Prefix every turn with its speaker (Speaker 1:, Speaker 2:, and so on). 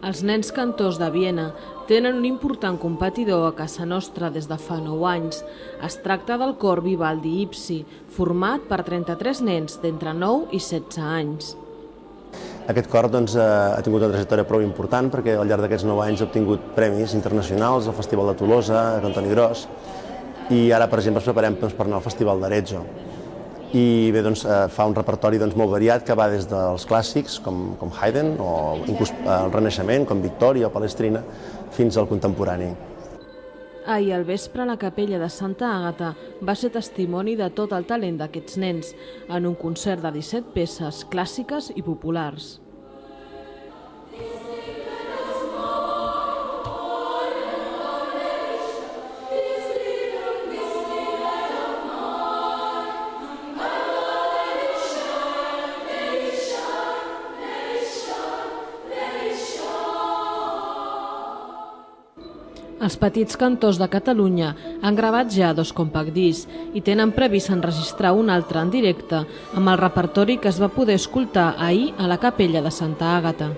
Speaker 1: Els nens cantors de Viena tenen un important competidor a casa nostra des de fa 9 anys. Es tracta del cor Vivaldi Ipsi, format per 33 nens d'entre 9 i 16 anys.
Speaker 2: Aquest cor ha tingut una trajectòria prou important perquè al llarg d'aquests 9 anys ha obtingut premis internacionals al Festival de Tolosa, a Antoni Gros, i ara, per exemple, ens preparem per anar al Festival d'Arezzo. I bé, fa un repertori molt variat que va des dels clàssics com Haydn o inclús el Renaixement com Victoria o Palestrina fins al contemporani.
Speaker 1: Ahir al vespre la capella de Santa Àgata va ser testimoni de tot el talent d'aquests nens en un concert de 17 peces clàssiques i populars. Els Petits Cantors de Catalunya han gravat ja 2 compact discs i tenen previst enregistrar un altre en directe amb el repertori que es va poder escoltar ahir a la capella de Santa Àgata.